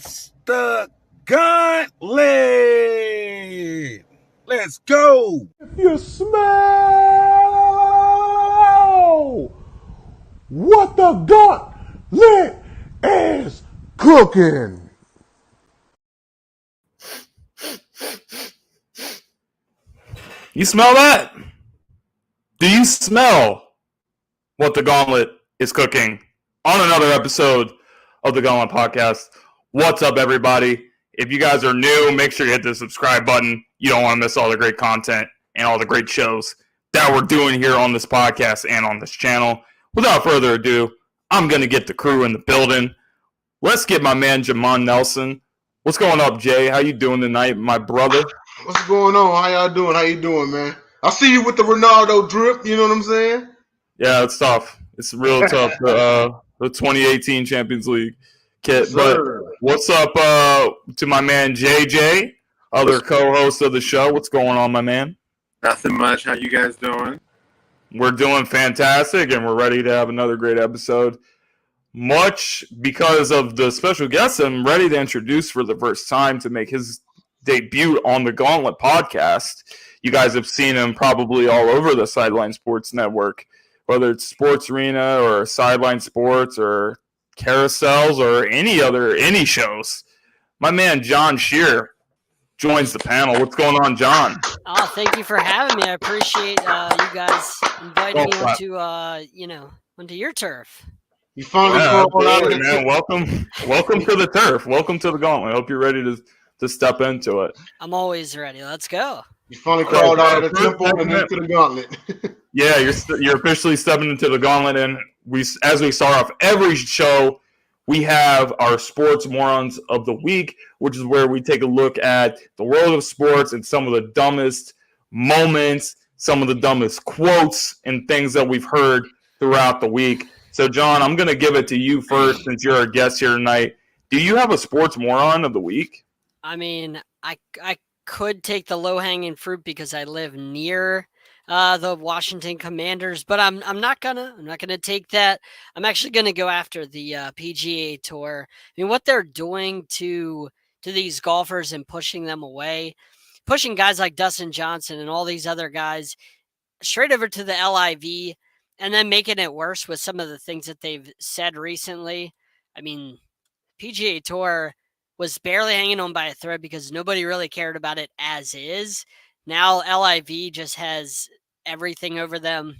It's the Gauntlet. Let's go. If you smell what the Gauntlet is cooking. You smell that? Do you smell what the Gauntlet is cooking? On another episode of the Gauntlet Podcast. What's up, everybody? If you guys are new, make sure you hit the subscribe button. You don't want to miss all the great content and all the great shows that we're doing here on this podcast and on this channel. Without further ado, I'm going to get the crew in the building. Let's get my man, Jamon Nelson. What's going up, Jay? How you doing tonight, my brother? What's going on? How y'all doing? How you doing, man? I see you with the Ronaldo drip. You know what I'm saying? Yeah, it's tough. It's real tough. The 2018 Champions League kit. Yes, but what's up to my man JJ, other co-host of the show? What's going on, my man? Nothing much. How you guys doing? We're doing fantastic, and we're ready to have another great episode. Much because of the special guest I'm ready to introduce for the first time to make his debut on the Gauntlet Podcast. You guys have seen him probably all over the Sideline Sports Network, whether it's Sports Arena or Sideline Sports or Carousels or any shows. My man John Shear joins the panel. What's going on, John? Oh, thank you for having me. I appreciate you guys inviting me onto your turf. You finally crawled out of the man. Welcome to the turf. Welcome to the Gauntlet. I hope you're ready to step into it. I'm always ready. Let's go. You finally crawled out of the temple and into the Gauntlet. Yeah, you're officially stepping into the Gauntlet, and as we start off every show, we have our Sports Morons of the Week, which is where we take a look at the world of sports and some of the dumbest moments, some of the dumbest quotes, and things that we've heard throughout the week. So, John, I'm going to give it to you first since you're our guest here tonight. Do you have a Sports Moron of the Week? I mean, I could take the low-hanging fruit because I live near the Washington Commanders, but I'm not gonna take that. I'm actually gonna go after the PGA Tour. I mean, what they're doing to these golfers and pushing them away, pushing guys like Dustin Johnson and all these other guys straight over to the LIV, and then making it worse with some of the things that they've said recently. I mean, PGA Tour was barely hanging on by a thread because nobody really cared about it as is. Now LIV just has everything over them.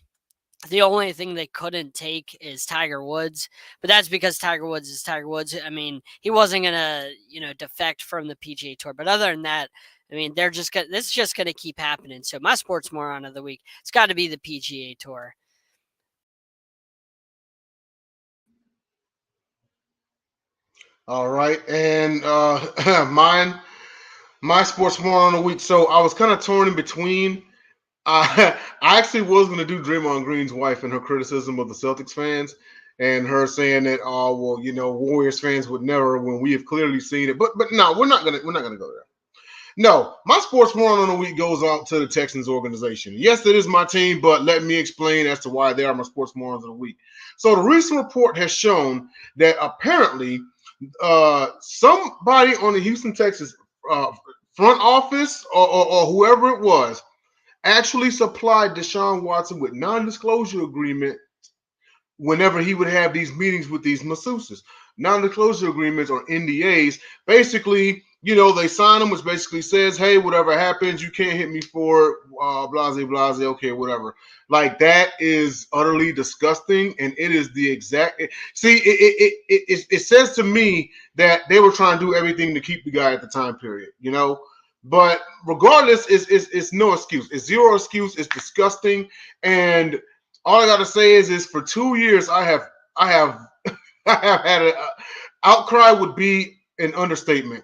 The only thing they couldn't take is Tiger Woods, but that's because Tiger Woods is Tiger Woods. I mean, he wasn't gonna, defect from the PGA Tour. But other than that, I mean, this is just gonna keep happening. So my Sports Moron of the Week, it's got to be the PGA Tour. All right, and my Sports Moron of the Week. So I was kind of torn in between. I actually was going to do Draymond Green's wife and her criticism of the Celtics fans and her saying that, Warriors fans would never, when we have clearly seen it. But no, we're not gonna go there. No, my Sports Moron of the Week goes out to the Texans organization. Yes, it is my team, but let me explain as to why they are my Sports Morons of the Week. So the recent report has shown that apparently somebody on the Houston Texas front office or whoever it was actually supplied Deshaun Watson with non-disclosure agreement whenever he would have these meetings with these masseuses. Non-disclosure agreements or NDAs. Basically, they sign them, which basically says, hey, whatever happens, you can't hit me for it, blase, okay, whatever. Like, that is utterly disgusting, and it is the exact – see, it says to me that they were trying to do everything to keep the guy at the time period, But regardless, it's no excuse. It's zero excuse. It's disgusting. And all I got to say is for 2 years, I have had an outcry would be an understatement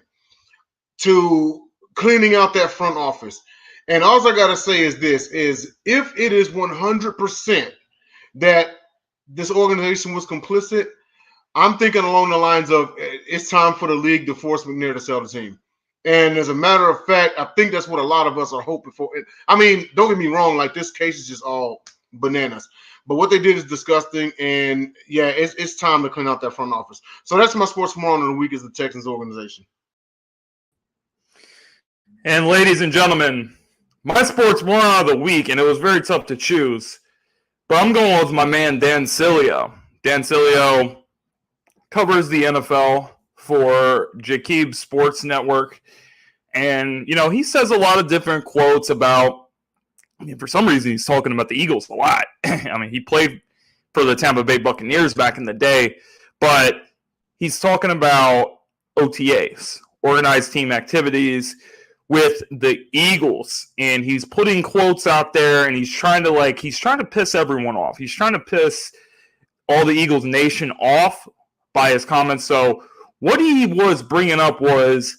to cleaning out that front office. And all I got to say is this, is if it is 100% that this organization was complicit, I'm thinking along the lines of it's time for the league to force McNair to sell the team. And as a matter of fact, I think that's what a lot of us are hoping for. I mean, don't get me wrong, like this case is just all bananas. But what they did is disgusting, and yeah, it's time to clean out that front office. So that's my sports moron of the week is the Texans organization. And ladies and gentlemen, my sports moron of the week, and it was very tough to choose, but I'm going with my man Dan Cilio. Dan Cilio covers the NFL for Gauntlet Sports Network. And, he says a lot of different quotes about, for some reason, he's talking about the Eagles a lot. He played for the Tampa Bay Buccaneers back in the day, but he's talking about OTAs, organized team activities, with the Eagles, and he's putting quotes out there, and he's trying to piss everyone off. He's trying to piss all the Eagles nation off by his comments. So what he was bringing up was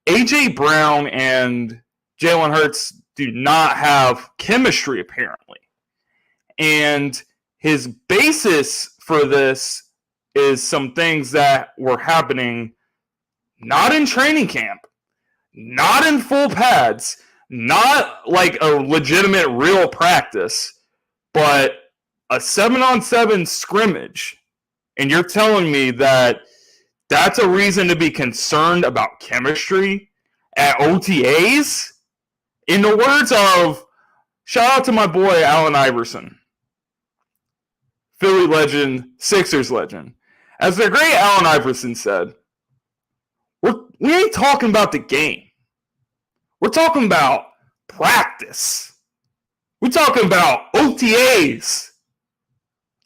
A.J. Brown and Jalen Hurts do not have chemistry, apparently. And his basis for this is some things that were happening not in training camp, not in full pads, not like a legitimate real practice, but a 7-on-7 scrimmage. And you're telling me that that's a reason to be concerned about chemistry at OTAs? In the words of, shout out to my boy Allen Iverson, Philly legend, Sixers legend. As the great Allen Iverson said, we ain't talking about the game. We're talking about practice. We're talking about OTAs.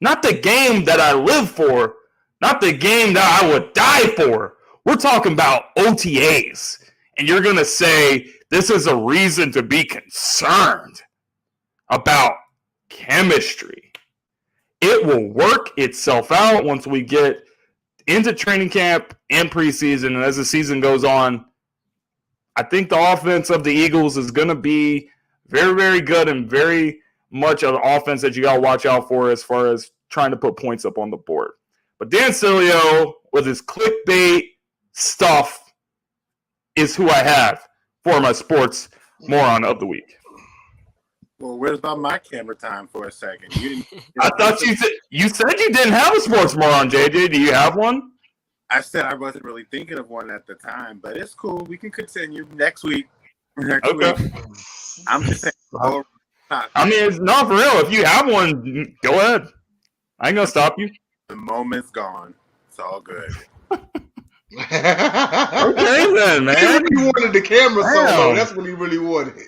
Not the game that I live for. Not the game that I would die for. We're talking about OTAs. And you're going to say this is a reason to be concerned about chemistry. It will work itself out once we get into training camp and preseason. And as the season goes on, I think the offense of the Eagles is going to be very, very good and very much of the offense that you got to watch out for as far as trying to put points up on the board. But Dan Cilio, with his clickbait stuff, is who I have for my sports moron of the week. Well, where's my camera time for a second? I thought you said you didn't have a sports moron, JJ. Do you have one? I said I wasn't really thinking of one at the time, but it's cool. We can continue next week. Okay. I'm just saying. It's not for real. If you have one, go ahead. I ain't gonna stop you. The moment's gone. It's all good. Okay then, man. He wanted the camera so long. That's what he really wanted.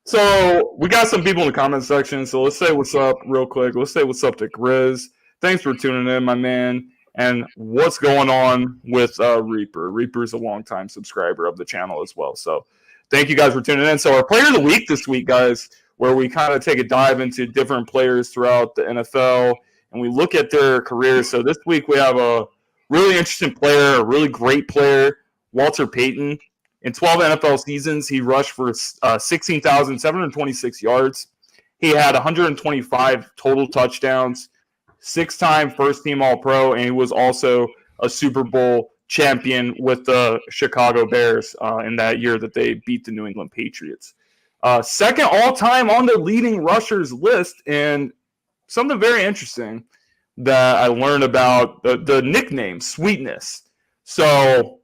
So we got some people in the comment section. So let's say what's up real quick. Let's say what's up to Grizz. Thanks for tuning in, my man. And what's going on with Reaper? Reaper's a longtime subscriber of the channel as well. So thank you guys for tuning in. So our player of the week this week, guys, where we kind of take a dive into different players throughout the NFL and we look at their careers. So this week we have a really interesting player, a really great player, Walter Payton. In 12 NFL seasons, he rushed for 16,726 yards. He had 125 total touchdowns, 6-time first-team All-Pro, and he was also a Super Bowl champion with the Chicago Bears in that year that they beat the New England Patriots. Second all-time on the leading rushers list, and something very interesting that I learned about the nickname, Sweetness. So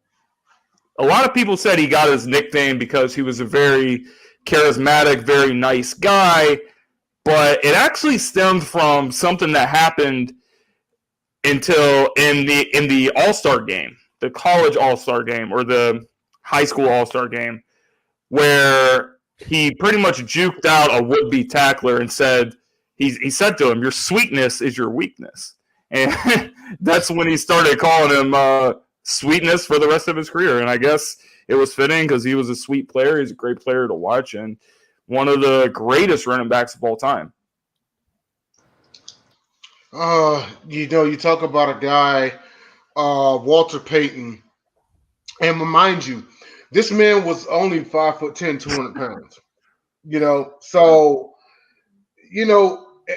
a lot of people said he got his nickname because he was a very charismatic, very nice guy, but it actually stemmed from something that happened until in the All-Star game, the college All-Star game or the high school All-Star game, where he pretty much juked out a would-be tackler and said, he said to him, "Your sweetness is your weakness." And that's when he started calling him Sweetness for the rest of his career. And I guess it was fitting because he was a sweet player. He's a great player to watch and one of the greatest running backs of all time. You talk about a guy, Walter Payton, and mind you, this man was only 5'10", 200 pounds.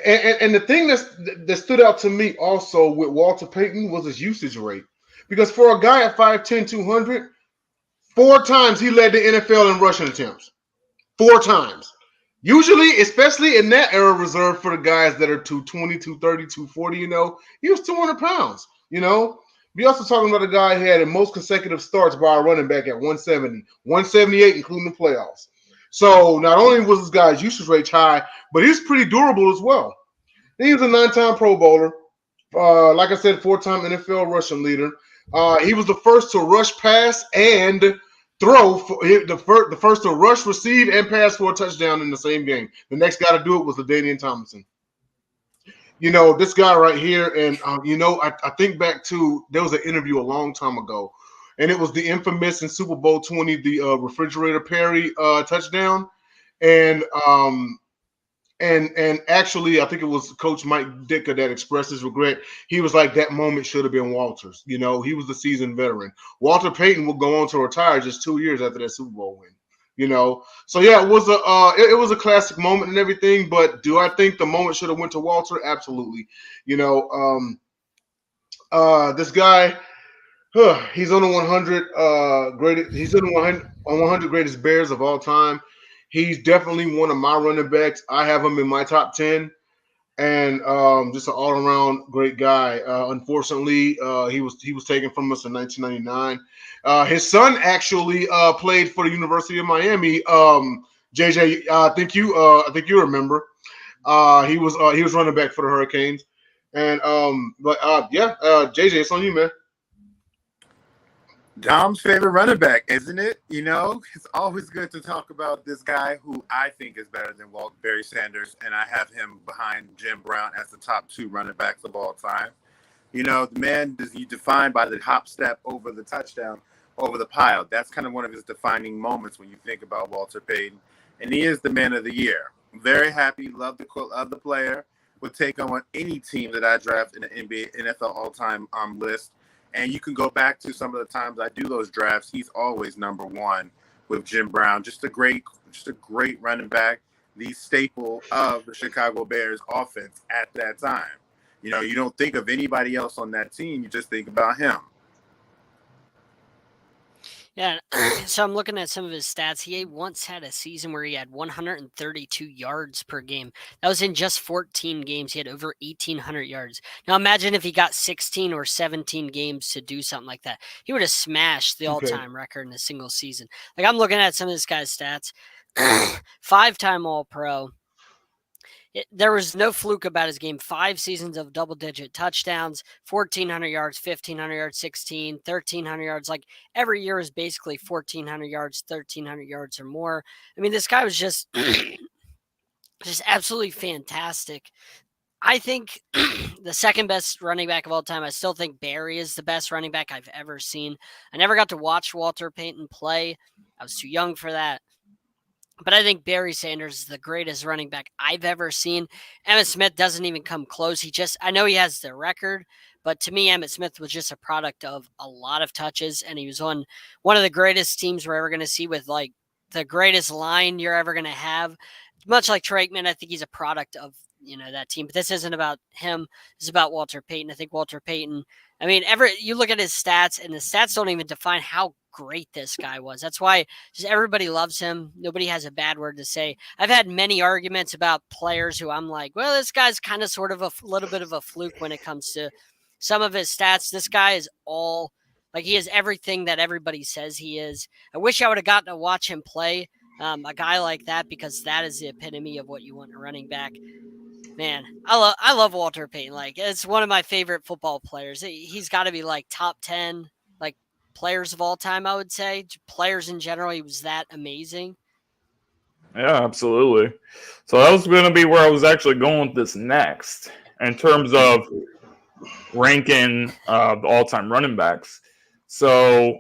And the thing that stood out to me also with Walter Payton was his usage rate. Because for a guy at 5'10", 200, 4 times he led the NFL in rushing attempts. 4 times. Usually, especially in that era, reserved for the guys that are 220, 230, 240, he was 200 pounds, We also talking about a guy who had the most consecutive starts by a running back at 170, 178, including the playoffs. So not only was this guy's usage rate high, but he was pretty durable as well. He was a 9-time Pro Bowler. Like I said, 4-time NFL rushing leader. He was the first to rush, pass, and throw. The first to rush, receive, and pass for a touchdown in the same game. The next guy to do it was LaDainian Tomlinson. This guy right here, and I think back to there was an interview a long time ago, and it was the infamous in Super Bowl 20, the refrigerator Perry touchdown, and actually, I think it was Coach Mike Ditka that expressed his regret. He was like, that moment should have been Walter's. He was the seasoned veteran. Walter Payton would go on to retire just 2 years after that Super Bowl win. So yeah, it was a classic moment and everything. But do I think the moment should have went to Walter? Absolutely. This guy, he's on the 100 greatest. He's in the 100 greatest Bears of all time. He's definitely one of my running backs. I have him in my top 10, and just an all-around great guy. Unfortunately, he was taken from us in 1999. His son actually played for the University of Miami. JJ, I think you remember. He was running back for the Hurricanes, and JJ, it's on you, man. Dom's favorite running back, isn't it? It's always good to talk about this guy who I think is better than Barry Sanders, and I have him behind Jim Brown as the top 2 running backs of all time. The man is defined by the hop step over the touchdown, over the pile. That's kind of one of his defining moments when you think about Walter Payton, and he is the man of the year. Very happy, love the player. Would take on any team that I draft in the NBA, NFL all-time list. And you can go back to some of the times I do those drafts. He's always number 1 with Jim Brown. Just a great running back, the staple of the Chicago Bears offense at that time. You don't think of anybody else on that team. You just think about him. Yeah, so I'm looking at some of his stats. He once had a season where he had 132 yards per game. That was in just 14 games. He had over 1,800 yards. Now imagine if he got 16 or 17 games to do something like that. He would have smashed the all-time record in a single season. Like, I'm looking at some of this guy's stats. 5-time All-Pro. There was no fluke about his game. 5 seasons of double-digit touchdowns, 1,400 yards, 1,500 yards, 16, 1,300 yards. Like, every year is basically 1,400 yards, 1,300 yards or more. I mean, this guy was just absolutely fantastic. I think the second best running back of all time, I still think Barry is the best running back I've ever seen. I never got to watch Walter Payton play. I was too young for that. But I think Barry Sanders is the greatest running back I've ever seen. Emmitt Smith doesn't even come close. I know he has the record, but to me, Emmitt Smith was just a product of a lot of touches, and he was on one of the greatest teams we're ever going to see with, like, the greatest line you're ever going to have. Much like Troy Aikman, I think he's a product of, that team. But this isn't about him. This is about Walter Payton. I think Walter Payton, you look at his stats, and the stats don't even define how great this guy was. That's why just everybody loves him. Nobody has a bad word to say. I've had many arguments about players who I'm like, well, this guy's kind of sort of a little bit of a fluke when it comes to some of his stats. This guy is he is everything that everybody says he is. I wish I would have gotten to watch him play, a guy like that, because that is the epitome of what you want in a running back. Man, I love Walter Payton. Like, it's one of my favorite football players. He's got to be like top 10, like, players of all time, I would say. Players in general, he was that amazing. Yeah, absolutely. So that was going to be where I was actually going with this next, in terms of ranking the all-time running backs. So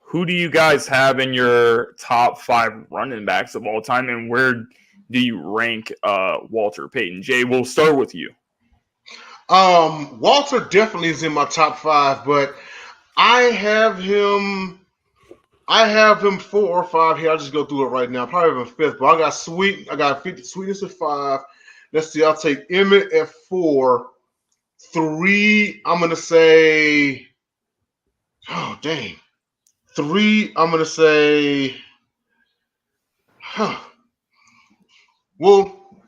who do you guys have in your top 5 running backs of all time, and where do you rank Walter Payton? Jay, we'll start with you. Walter definitely is in my top 5, but I have him 4 or 5 here. I'll just go through it right now. Probably even 5th, but I got Sweetness at 5. Let's see. I'll take Emmett at 4. 3, I'm gonna say. Oh dang. 3, I'm gonna say. Well,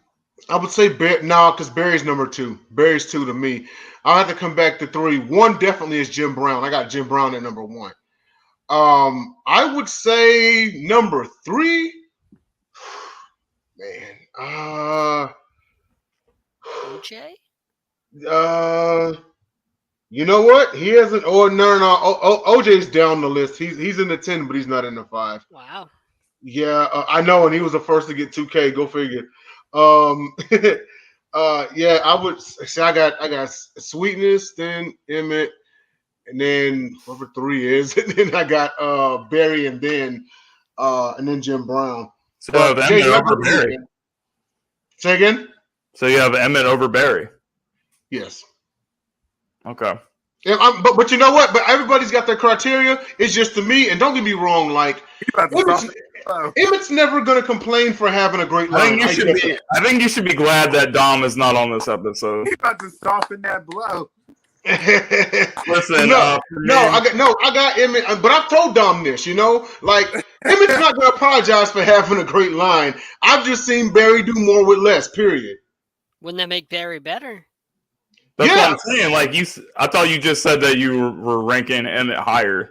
I would say because Barry's number 2. Barry's 2 to me. I'll have to come back to 3. 1 definitely is Jim Brown. I got Jim Brown at number 1. I would say number 3. Man, OJ? You know what? He hasn't. Oh no. OJ's down the list. He's in the 10, but he's not in the 5. Wow. Yeah, I know, and he was the first to get 2K. Go figure. Yeah, I would say I got Sweetness, then Emmett, and then whoever 3 is, and then I got Barry, and then Jim Brown. So you have Emmett over Barry. Say again? So you have Emmett over Barry. Yes. Okay. Yeah, but you know what? But everybody's got their criteria. It's just to me, and don't get me wrong, like Emmett's never going to complain for having a great line. I think you should be glad that Dom is not on this episode. He's about to soften that blow. Listen, I got Emmett, but I've told Dom this, like Emmett's not going to apologize for having a great line. I've just seen Barry do more with less. Period. Wouldn't that make Barry better? That's what I'm saying. Like I thought you just said that you were ranking Emmett higher.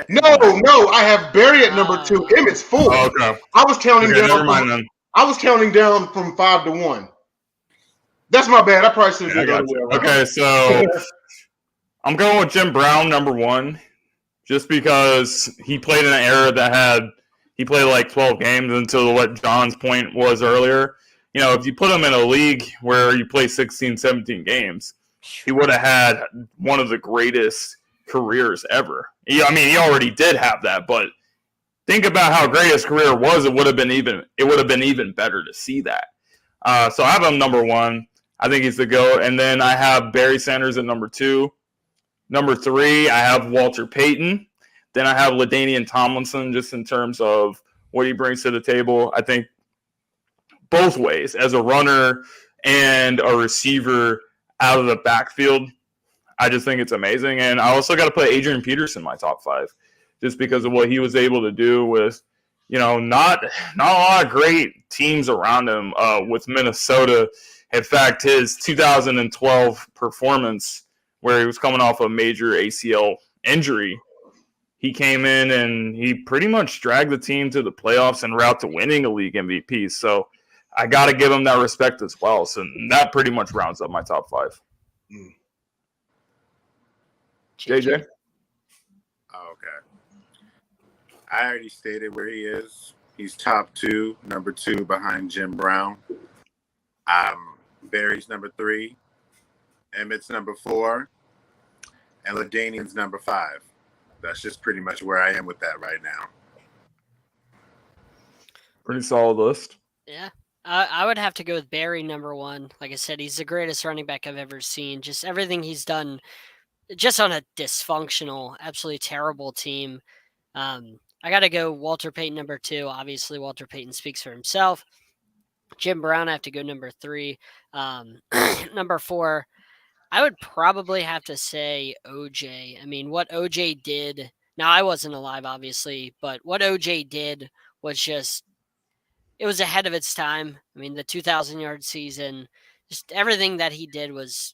No, I have Barry at number 2. Emmett's 4. Oh, okay. I was counting down. Never mind then. I was counting down from 5 to 1. That's my bad. I probably should have done that. Okay, so I'm going with Jim Brown, number 1, just because he played in an era that he played like 12 games until what John's point was earlier. If you put him in a league where you play 16, 17 games, he would have had one of the greatest careers ever. He already did have that, but think about how great his career was. It would have been even better to see that. So I have him number 1. I think he's the GOAT. And then I have Barry Sanders at number 2. Number 3, I have Walter Payton. Then I have LaDainian Tomlinson, just in terms of what he brings to the table. I think both ways, as a runner and a receiver out of the backfield, I just think it's amazing. And I also got to put Adrian Peterson in my top 5, just because of what he was able to do with, not a lot of great teams around him with Minnesota. In fact, his 2012 performance, where he was coming off a major ACL injury, he came in and he pretty much dragged the team to the playoffs en route to winning a league MVP. So I got to give him that respect as well. So that pretty much rounds up my top 5. JJ? Okay. I already stated where he is. He's top 2, number 2 behind Jim Brown. Barry's number 3. Emmett's number 4. And LaDainian's number 5. That's just pretty much where I am with that right now. Pretty solid list. Yeah. I would have to go with Barry number 1. Like I said, he's the greatest running back I've ever seen. Just everything he's done, just on a dysfunctional, absolutely terrible team. I got to go Walter Payton number 2. Obviously, Walter Payton speaks for himself. Jim Brown, I have to go number 3. Number 4, I would probably have to say OJ. I mean, what OJ did, now I wasn't alive, obviously, but what OJ did was just, it was ahead of its time. I mean, the 2,000-yard season, just everything that he did was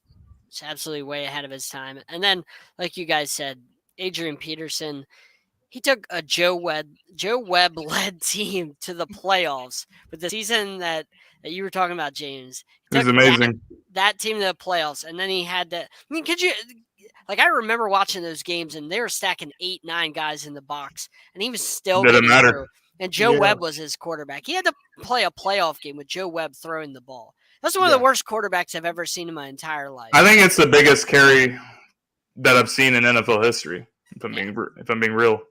absolutely way ahead of his time. And then, like you guys said, Adrian Peterson, he took a Joe Webb-led team to the playoffs with the season that you were talking about, James. It was amazing. That team to the playoffs, and then he had to. I mean, I remember watching those games, and they were stacking 8, 9 guys in the box, and he was still didn't getting matter. through. And Joe Webb was his quarterback. He had to play a playoff game with Joe Webb throwing the ball. That's one of the worst quarterbacks I've ever seen in my entire life. I think it's the biggest carry that I've seen in NFL history, if I'm being real.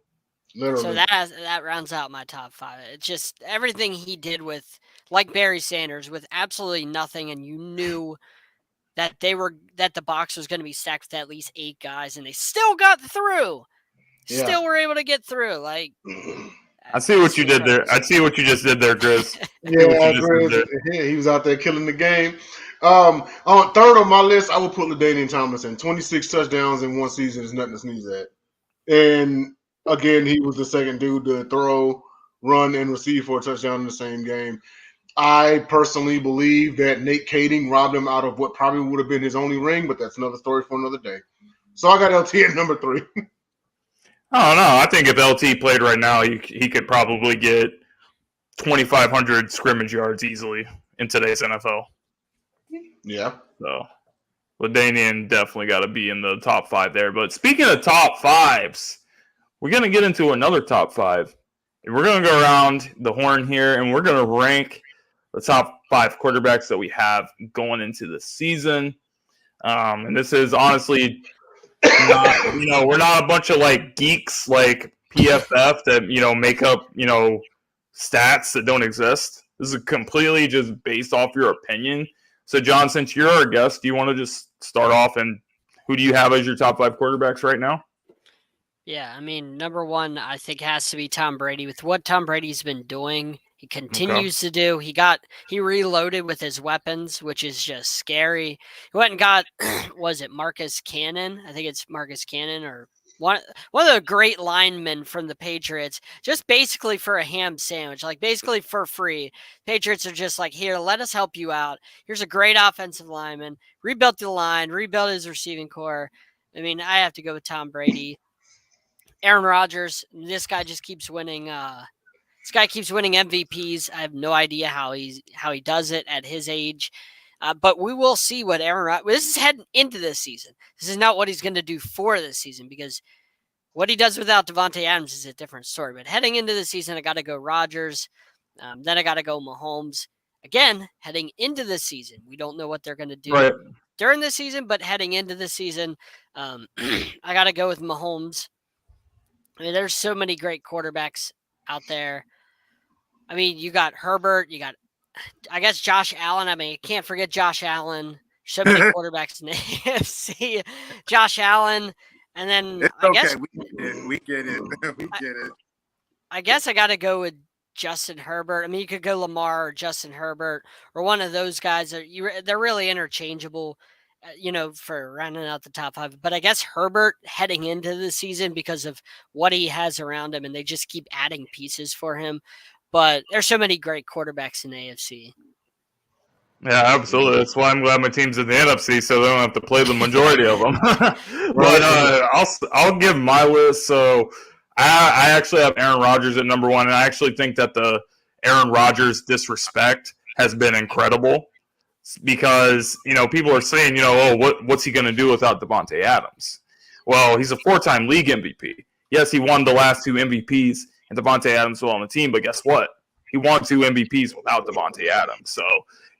Literally. So that rounds out my top 5. It's just everything he did with, like Barry Sanders, with absolutely nothing, and you knew that the box was going to be stacked with at least 8 guys, and they still got through. Yeah. Still were able to get through. Like, I see what you did there. I see what you just did there, Chris. Yeah, he was out there killing the game. On third on my list, I would put LaDainian Tomlinson. 26 touchdowns in one season is nothing to sneeze at. And again, he was the second dude to throw, run, and receive for a touchdown in the same game. I personally believe that Nate Kading robbed him out of what probably would have been his only ring, but that's another story for another day. So I got LT at number 3. I don't know. I think if LT played right now, he could probably get 2,500 scrimmage yards easily in today's NFL. Yeah. So, LaDainian definitely got to be in the top 5 there. But speaking of top 5s, we're going to get into another top 5. We're going to go around the horn here, and we're going to rank the top 5 quarterbacks that we have going into the season. And this is honestly not, we're not a bunch of like geeks like PFF that, make up, stats that don't exist. This is completely just based off your opinion. So, John, since you're our guest, do you want to just start off, and who do you have as your top 5 quarterbacks right now? Yeah, I mean, number 1, I think has to be Tom Brady. With what Tom Brady's been doing, he continues to do. He reloaded with his weapons, which is just scary. He went and got, was it Marcus Cannon? I think it's Marcus Cannon, or one of the great linemen from the Patriots, just basically for a ham sandwich, like basically for free. Patriots are just like, here, let us help you out. Here's a great offensive lineman. Rebuilt the line, rebuilt his receiving core. I mean, I have to go with Tom Brady. Aaron Rodgers, this guy just keeps winning. This guy keeps winning MVPs. I have no idea how he does it at his age. But we will see what Aaron Rodgers. This is heading into this season. This is not what he's going to do for this season, because what he does without Devontae Adams is a different story. But heading into the season, I got to go Rodgers. Then I got to go Mahomes. Again, heading into the season, we don't know what they're going to do during the season, but heading into the season, I got to go with Mahomes. I mean, there's so many great quarterbacks out there. I mean, you got Herbert, you got, I guess, Josh Allen. I mean, you can't forget Josh Allen. So many quarterbacks in the AFC. Josh Allen, and then it's guess we get it. I guess I got to go with Justin Herbert. I mean, you could go Lamar or Justin Herbert or one of those guys. They're really interchangeable. For rounding out the top 5. But I guess Herbert heading into the season because of what he has around him, and they just keep adding pieces for him. But there's so many great quarterbacks in the AFC. Yeah, absolutely. That's why I'm glad my team's in the NFC, so they don't have to play the majority of them. But I'll give my list. So I actually have Aaron Rodgers at number 1, and I actually think that the Aaron Rodgers disrespect has been incredible. Because, people are saying, what's he going to do without Devontae Adams? Well, he's a 4-time league MVP. Yes, he won the last 2 MVPs, and Devontae Adams was on the team, but guess what? He won 2 MVPs without Devontae Adams. So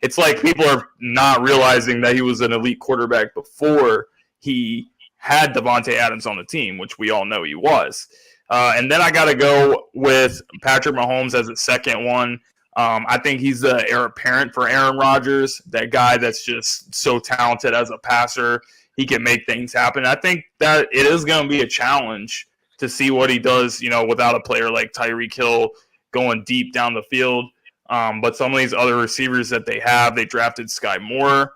it's like people are not realizing that he was an elite quarterback before he had Devontae Adams on the team, which we all know he was. And then I got to go with Patrick Mahomes as a second one. I think he's the heir apparent for Aaron Rodgers, that guy that's just so talented as a passer. He can make things happen. I think that it is going to be a challenge to see what he does, without a player like Tyreek Hill going deep down the field. But some of these other receivers that they drafted Sky Moore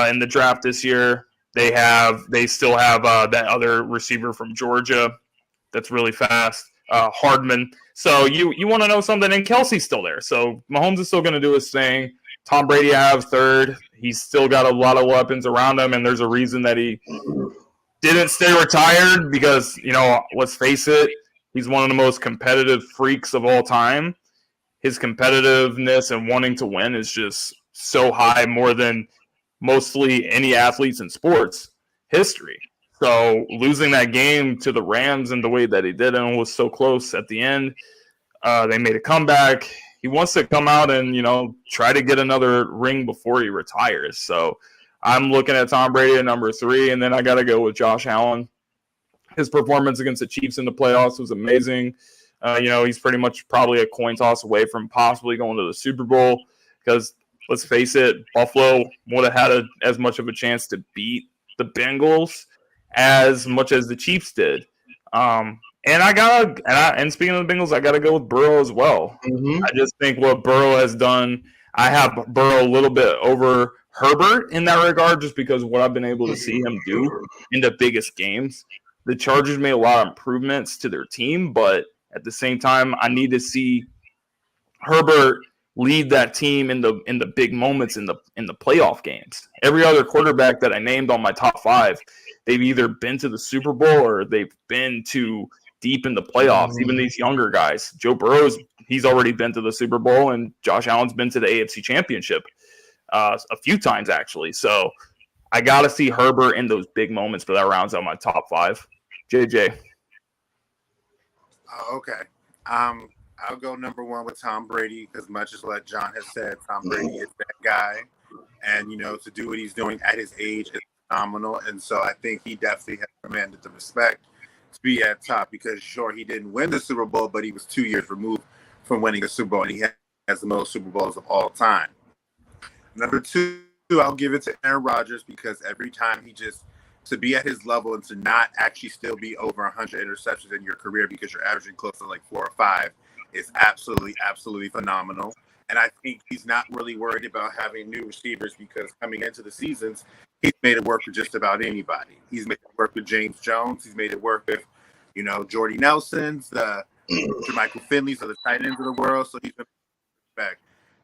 in the draft this year. They still have that other receiver from Georgia that's really fast, Hardman. So you want to know something, and Kelsey's still there. So Mahomes is still going to do his thing. Tom Brady I have third. He's still got a lot of weapons around him, and there's a reason that he didn't stay retired because, let's face it, he's one of the most competitive freaks of all time. His competitiveness and wanting to win is just so high, more than mostly any athletes in sports history. So losing that game to the Rams and the way that he did and was so close at the end, they made a comeback. He wants to come out and, try to get another ring before he retires. So I'm looking at Tom Brady at number 3, and then I got to go with Josh Allen. His performance against the Chiefs in the playoffs was amazing. He's pretty much probably a coin toss away from possibly going to the Super Bowl because, let's face it, Buffalo would have had as much of a chance to beat the Bengals as much as the Chiefs did. And speaking of the Bengals, I got to go with Burrow as well. Mm-hmm. I just think what Burrow has done, I have Burrow a little bit over Herbert in that regard, just because of what I've been able to see him do in the biggest games. The Chargers made a lot of improvements to their team, but at the same time, I need to see Herbert lead that team in the big moments in the playoff games. Every other quarterback that I named on my top 5, they've either been to the Super Bowl or they've been to deep in the playoffs. Even these younger guys, Joe Burrow's, he's already been to the Super Bowl, and Josh Allen's been to the AFC Championship a few times actually. So I got to see Herbert in those big moments, but that rounds out my top 5. JJ. Okay. I'll go number 1 with Tom Brady, because much as what John has said, Tom Brady is that guy. And, to do what he's doing at his age is phenomenal. And so I think he definitely has commanded the respect to be at top, because sure, he didn't win the Super Bowl, but he was 2 years removed from winning a Super Bowl, and he has the most Super Bowls of all time. Number 2, I'll give it to Aaron Rodgers, because every time to be at his level and to not actually still be over 100 interceptions in your career because you're averaging close to like 4 or 5 is absolutely, absolutely phenomenal. And I think he's not really worried about having new receivers, because coming into the seasons, he's made it work with just about anybody. He's made it work with James Jones. He's made it work with, Jordy Nelson's, the Jermichael Finley's, of the tight ends of the world. So he's been back.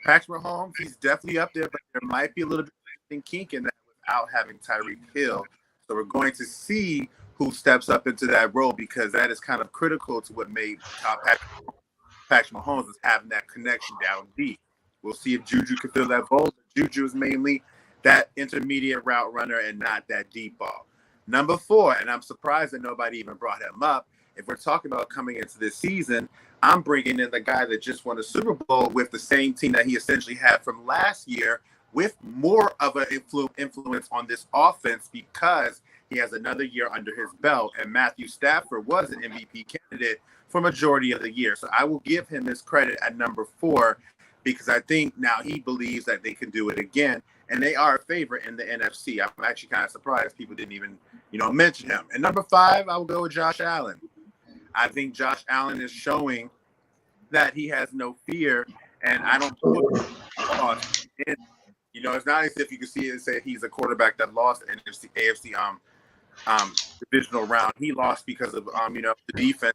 Patrick Mahomes, he's definitely up there, but there might be a little bit of kink in that without having Tyreek Hill. So we're going to see who steps up into that role, because that is kind of critical to what made Patrick Mahomes is having that connection down deep. We'll see if Juju can fill that role. Juju is mainly that intermediate route runner and not that deep ball. Number 4, and I'm surprised that nobody even brought him up. If we're talking about coming into this season, I'm bringing in the guy that just won a Super Bowl with the same team that he essentially had from last year, with more of an influence on this offense, because he has another year under his belt. And Matthew Stafford was an MVP candidate for majority of the year. So I will give him his credit at number 4, because I think now he believes that they can do it again. And they are a favorite in the NFC. I'm actually kind of surprised people didn't even, mention him. And number 5, I will go with Josh Allen. I think Josh Allen is showing that he has no fear, and I don't put in. It's not as if you can see it and say he's a quarterback that lost the AFC divisional round. He lost because of the defense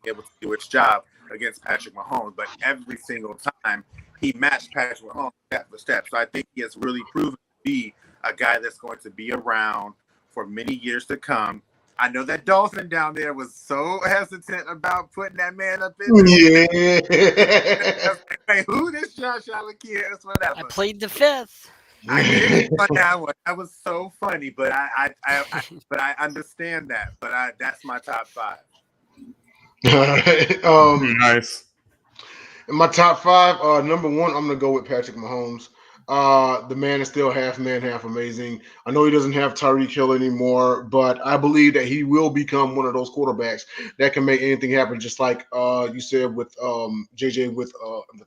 being able to do its job against Patrick Mahomes. But every single time he matched Patrick Mahomes step for step. So I think he has really proven to be a guy that's going to be around for many years to come. I know that Dolphin down there was so hesitant about putting that man up in there. Yeah. Hey, who this Josh Allen kid is? Whatever. I plead the 5th. I did on that one. That was so funny, but I understand that. But that's my top 5. All right. Nice. In my top 5, number 1, I'm gonna go with Patrick Mahomes. The man is still half man, half amazing. I know he doesn't have Tyreek Hill anymore, but I believe that he will become one of those quarterbacks that can make anything happen, just like you said with JJ with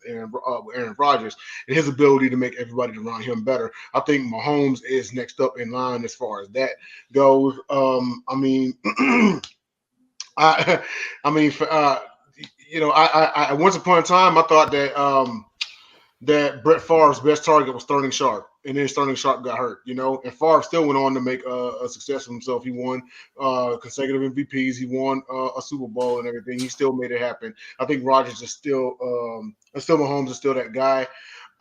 Aaron Rodgers, and his ability to make everybody around him better. I think Mahomes is next up in line as far as that goes. I once upon a time I thought that Brett Favre's best target was Sterling Sharp, and then Sterling Sharp got hurt, and Favre still went on to make a success of himself. He won consecutive MVPs. He won a Super Bowl and everything. He still made it happen. I think Rodgers is still Mahomes is still that guy.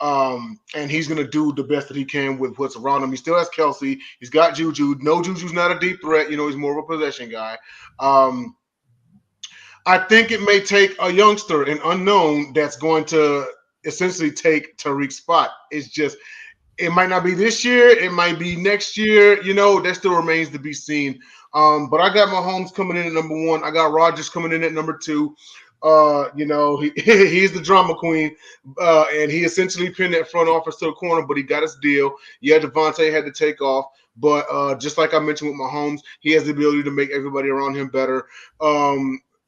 And he's going to do the best that he can with what's around him. He still has Kelsey. He's got Juju. No, Juju's not a deep threat. He's more of a possession guy. I think it may take a youngster, an unknown, that's going to essentially take Tariq's spot. It's just, it might not be this year. It might be next year. That still remains to be seen. But I got Mahomes coming in at number 1. I got Rodgers coming in at number 2. He's the drama queen, and he essentially pinned that front office to the corner, but he got his deal. Yeah, Devontae had to take off, but just like I mentioned with Mahomes, he has the ability to make everybody around him better.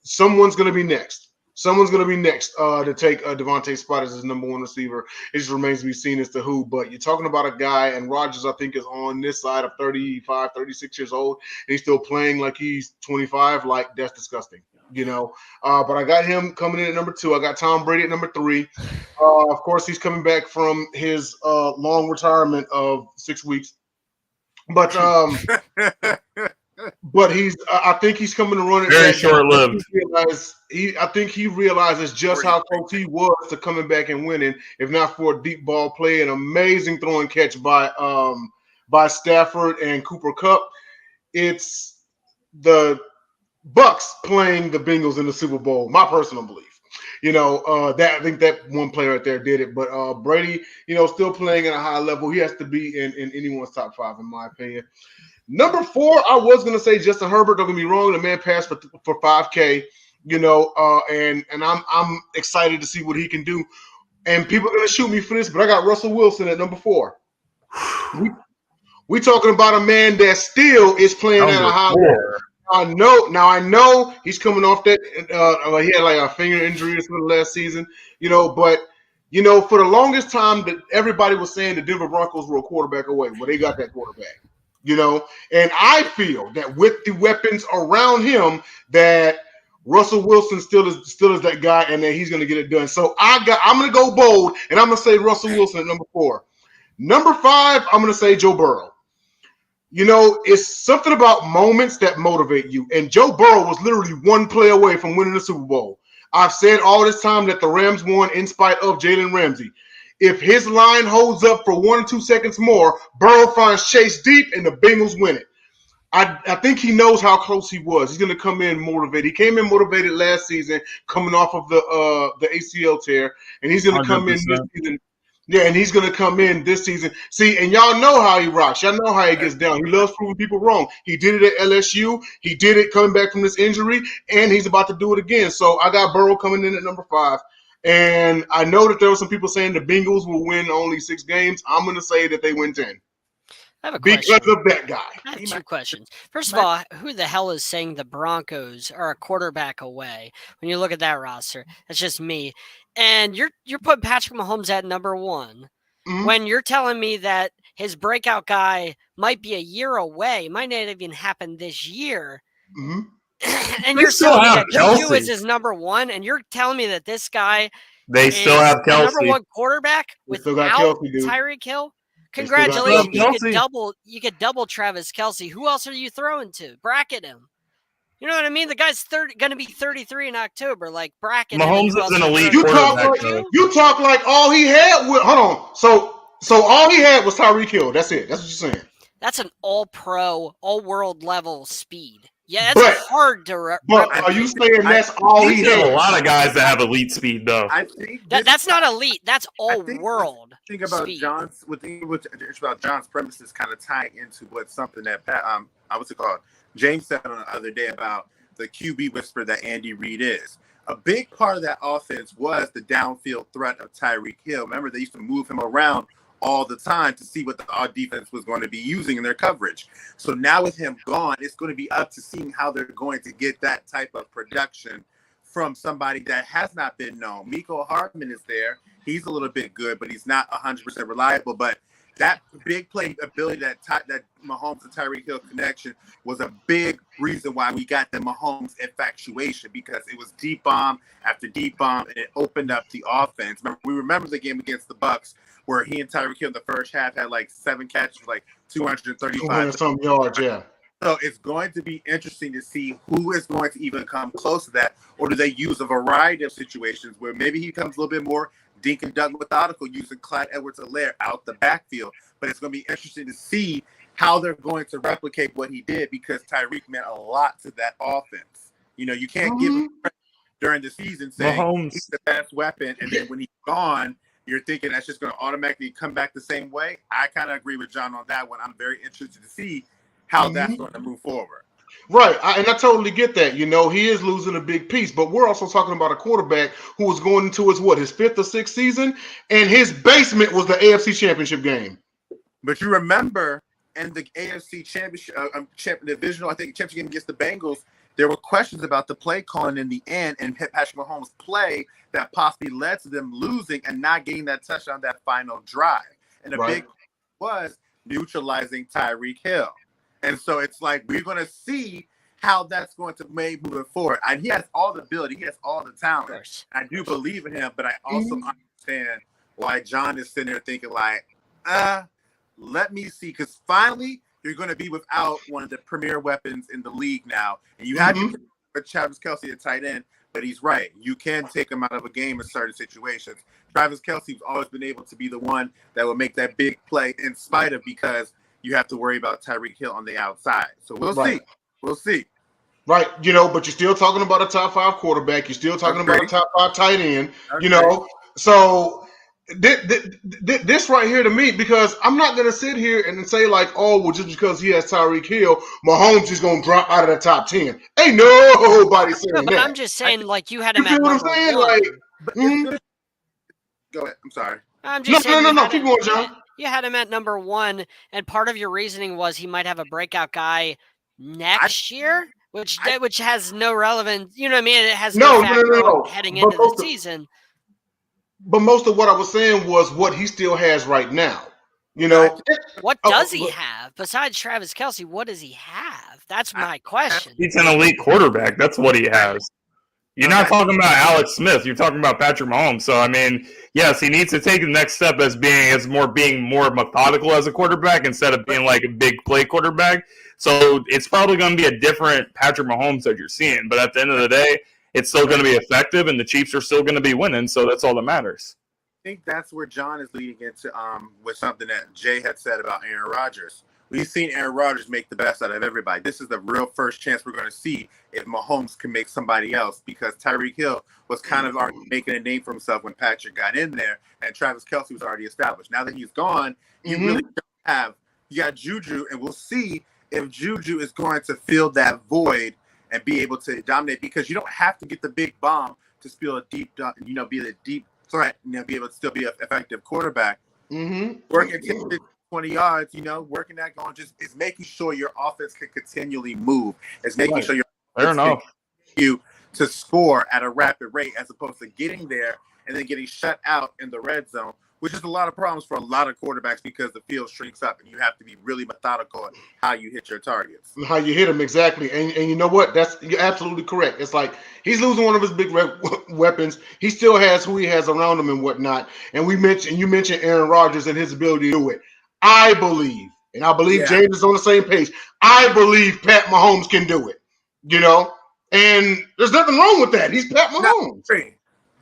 Someone's going to be next. Someone's going to be next to take Devontae's spot as his number 1 receiver. It just remains to be seen as to who. But you're talking about a guy, and Rodgers, I think, is on this side of 35, 36 years old, and he's still playing like he's 25. Like, that's disgusting, But I got him coming in at number 2. I got Tom Brady at number 3. Of course, he's coming back from his long retirement of 6 weeks. But But I think he's coming to run it. Very short-lived. I think he realizes just how close he was to coming back and winning, if not for a deep ball play, an amazing throwing catch by Stafford and Cooper Kupp. It's the Bucks playing the Bengals in the Super Bowl. My personal belief. I think that one player right there did it. But Brady, still playing at a high level. He has to be in anyone's top 5, in my opinion. Number 4, I was going to say Justin Herbert. Don't get me wrong. The man passed for 5K, and I'm excited to see what he can do. And people are going to shoot me for this, but I got Russell Wilson at number 4. We talking about a man that still is playing at a high level. I know he's coming off that. He had like a finger injury or something last season, but for the longest time that everybody was saying the Denver Broncos were a quarterback away. Well, they got that quarterback. And I feel that with the weapons around him, that Russell Wilson still is that guy, and that he's going to get it done. So I'm going to go bold, and I'm going to say Russell Wilson at number 4. Number 5, I'm going to say Joe Burrow. It's something about moments that motivate you, and Joe Burrow was literally one play away from winning the Super Bowl. I've said all this time that the Rams won in spite of Jalen Ramsey. If his line holds up for 1 or 2 seconds more, Burrow finds Chase deep, and the Bengals win it. I think he knows how close he was. He's going to come in motivated. He came in motivated last season, coming off of the ACL tear, and he's going to come in this season. Yeah, and he's going to come in this season. See, and y'all know how he rocks. Y'all know how he gets down. He loves proving people wrong. He did it at LSU. He did it coming back from this injury, and he's about to do it again. So I got Burrow coming in at number 5. And I know that there were some people saying the Bengals will win only 6 games. I'm going to say that they win 10. I have a question. Because of that guy. I have 2 questions. First of all, who the hell is saying the Broncos are a quarterback away? When you look at that roster, that's just me. And you're putting Patrick Mahomes at number 1 when you're telling me that his breakout guy might be a year away, might not even happen this year. And you're telling me that Juju is his number 1, and you're telling me that this guy still have Kelce, number 1 quarterback without Tyreek Hill. Congratulations, you could double Travis Kelce. Who else are you throwing to? Bracket him. You know what I mean? The guy's going to be 33 in October. Like, bracket Mahomes is an elite quarterback. You talk like all he had. Hold on. So all he had was Tyreek Hill. That's it. That's what you're saying. That's an all-pro, all-world level speed. Yeah, that's hard to. But are you saying that's all he had? A lot of guys that have elite speed, though. I think that's not elite. That's all-world. Think about speed. John's premises kind of tie into what's something that what's it called? James said on the other day about the QB whisper that Andy Reid is. A big part of that offense was the downfield threat of Tyreek Hill. Remember, they used to move him around all the time to see what our defense was going to be using in their coverage. So now with him gone, it's going to be up to seeing how they're going to get that type of production from somebody that has not been known. Mecole Hardman is there. He's a little bit good, but he's not 100% reliable. But that big play ability, that Mahomes and Tyreek Hill connection was a big reason why we got the Mahomes infatuation, because it was deep bomb after deep bomb, and it opened up the offense. We remember the game against the Bucks where he and Tyreek Hill in the first half had like 7 catches for like 235 some yards, yeah. So it's going to be interesting to see who is going to even come close to that, or do they use a variety of situations where maybe he comes a little bit more dink and dunk methodical, using Clyde Edwards-Helaire out the backfield. But it's going to be interesting to see how they're going to replicate what he did, because Tyreek meant a lot to that offense. You can't give him credit during the season saying Mahomes, he's the best weapon, and then when he's gone, you're thinking that's just going to automatically come back the same way. I kind of agree with John on that one. I'm very interested to see how that's going to move forward. Right, and I totally get that. He is losing a big piece, but we're also talking about a quarterback who was going into his 5th or 6th season, and his basement was the AFC Championship game. But you remember in the AFC Championship divisional, I think championship game against the Bengals, there were questions about the play calling in the end, and Patrick Mahomes' play that possibly led to them losing and not getting that touchdown that final drive. And the big was neutralizing Tyreek Hill. And so it's like we're going to see how that's going to move moving forward. And he has all the ability. He has all the talent. I do believe in him, but I also understand why John is sitting there thinking like, let me see. Because finally, you're going to be without one of the premier weapons in the league now. And you have Travis Kelce at tight end, but he's right. You can take him out of a game in certain situations. Travis Kelce's always been able to be the one that will make that big play in spite of, because you have to worry about Tyreek Hill on the outside. So we'll see. We'll see. Right, but you're still talking about a top 5 quarterback. You're still talking about a top 5 tight end. So this right here to me, because I'm not going to sit here and say like, oh, well, just because he has Tyreek Hill, Mahomes is going to drop out of the top 10. Ain't nobody saying that. I'm just saying, like, you had him you at what I'm number saying? 1. Like, go ahead. I'm sorry. I'm just saying no. Keep going, John. You had him at number 1, and part of your reasoning was he might have a breakout guy next year, which has no relevance. You know what I mean? It has no factor heading into the season. But most of what I was saying was what he still has right now. What does he have besides Travis Kelce? What does he have? That's my question. He's an elite quarterback. That's what he has. You're not talking about Alex Smith. You're talking about Patrick Mahomes. So, I mean, yes, he needs to take the next step as being more methodical as a quarterback instead of being like a big play quarterback. So it's probably going to be a different Patrick Mahomes that you're seeing. But at the end of the day, it's still going to be effective, and the Chiefs are still going to be winning. So that's all that matters. I think that's where John is leading into with something that Jay had said about Aaron Rodgers. We've seen Aaron Rodgers make the best out of everybody. This is the real first chance we're going to see if Mahomes can make somebody else, because Tyreek Hill was kind of already making a name for himself when Patrick got in there, and Travis Kelce was already established. Now that he's gone, you really don't have – you got Juju, and we'll see if Juju is going to fill that void and be able to dominate, because you don't have to get the big bomb to spill a deep, be the deep threat, be able to still be an effective quarterback. Working 10, 20 yards, working that going is making sure your offense can continually move. It's making sure your offense you to score at a rapid rate, as opposed to getting there and then getting shut out in the red zone, which is a lot of problems for a lot of quarterbacks, because the field shrinks up and you have to be really methodical in how you hit your targets. How you hit them, exactly. And you know what? You're absolutely correct. It's like he's losing one of his big weapons. He still has who he has around him and whatnot. And you mentioned Aaron Rodgers and his ability to do it. I believe, and I believe James is on the same page, I believe Pat Mahomes can do it, and there's nothing wrong with that. He's Pat Mahomes.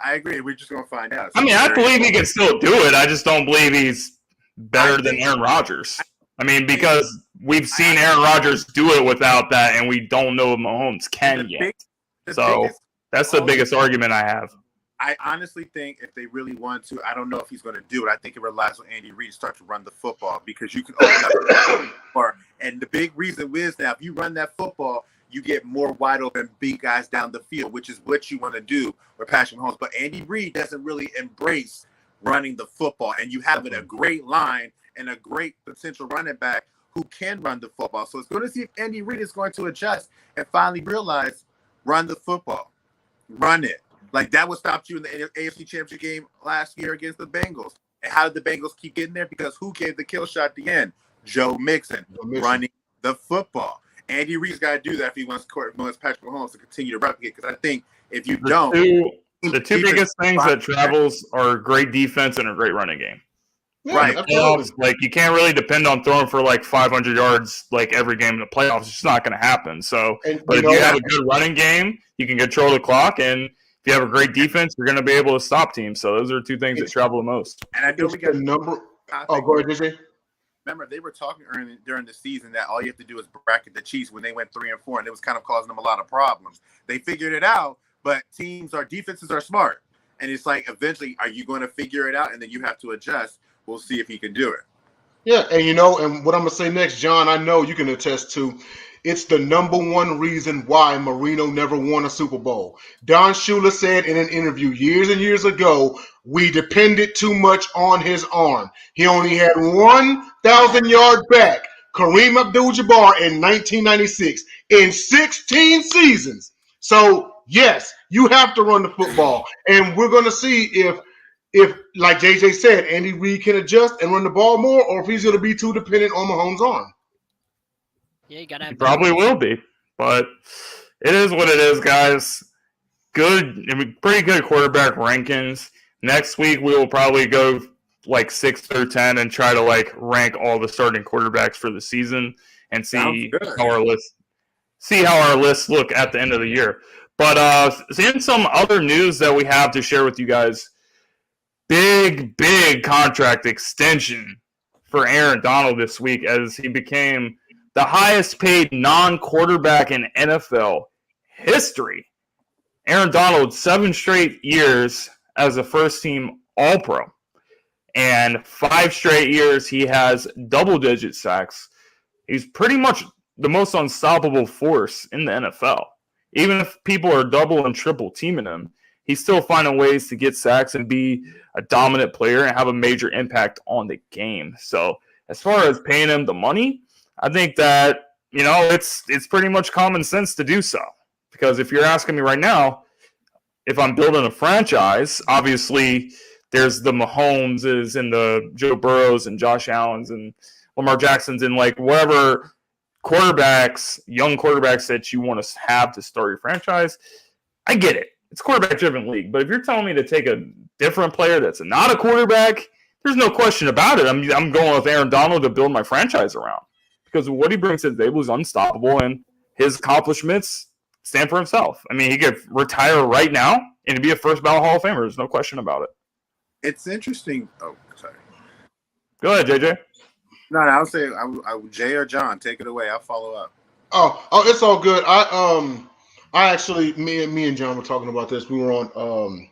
I agree. We're just going to find out. I mean, I believe he can still do it. I just don't believe he's better than Aaron Rodgers. I mean, because we've seen Aaron Rodgers do it without that, and we don't know if Mahomes can yet. So that's the biggest argument I have. I honestly think if they really want to, I don't know if he's going to do it. I think it relies on Andy Reid to start to run the football, because you can open up and the big reason is now if you run that football, you get more wide open big guys down the field, which is what you want to do with Patrick Mahomes. But Andy Reid doesn't really embrace running the football, and you have a great line and a great potential running back who can run the football. So it's going to see if Andy Reid is going to adjust and finally realize, run the football, run it. Like that what stopped you in the AFC Championship game last year against the Bengals. And how did the Bengals keep getting there? Because who gave the kill shot at the end? Joe Mixon running the football. Andy Reid's got to do that if he wants Patrick Mahomes to continue to replicate. Because I think if you the two biggest things that travels are great defense and a great running game. Yeah, right. Playoffs, like you can't really depend on throwing for like 500 yards like every game in the playoffs. It's just not going to happen. So, but if you have a good running game, you can control the clock, and if you have a great defense, you're going to be able to stop teams. So those are two things that travel the most. And I do we get a number. Oh, go ahead, DJ. Remember, they were talking during the season that all you have to do is bracket the Chiefs when they went 3-4, and it was kind of causing them a lot of problems. They figured it out, but defenses are smart. And it's like, eventually, are you going to figure it out? And then you have to adjust. We'll see if he can do it. Yeah, and what I'm going to say next, John, I know you can attest to, it's the number one reason why Marino never won a Super Bowl. Don Shula said in an interview years and years ago, we depended too much on his arm. He only had 1,000-yard back, Kareem Abdul-Jabbar, in 1996, in 16 seasons. So, yes, you have to run the football. And we're going to see if, like JJ said, Andy Reid can adjust and run the ball more, or if he's going to be too dependent on Mahomes' arm. Yeah, you gotta. He probably will be, but it is what it is, guys. Pretty good quarterback rankings. Next week we will probably go like 6 through 10 and try to like rank all the starting quarterbacks for the season. and Sounds see good. how our lists look at the end of the year. But in some other news that we have to share with you guys, big contract extension for Aaron Donald this week as he became the highest paid non-quarterback in NFL history. Aaron Donald, 7 straight years as a first-team All-Pro. And 5 straight years he has double-digit sacks. He's pretty much the most unstoppable force in the NFL. Even if people are double and triple teaming him, he's still finding ways to get sacks and be a dominant player and have a major impact on the game. So as far as paying him the money, I think that, it's pretty much common sense to do so. Because if you're asking me right now, if I'm building a franchise, obviously there's the Mahomeses and the Joe Burrows and Josh Allens and Lamar Jacksons and like whatever young quarterbacks that you want to have to start your franchise. I get it. It's a quarterback-driven league. But if you're telling me to take a different player that's not a quarterback, there's no question about it. I'm going with Aaron Donald to build my franchise around because what he brings to the table is unstoppable, and his accomplishments stand for himself. I mean, he could retire right now and be a first-ballot Hall of Famer. There's no question about it. It's interesting. Oh, sorry. Go ahead, JJ. No, I'll say Jay or John, take it away. I'll follow up. Oh, it's all good. I actually, me and John were talking about this. We were on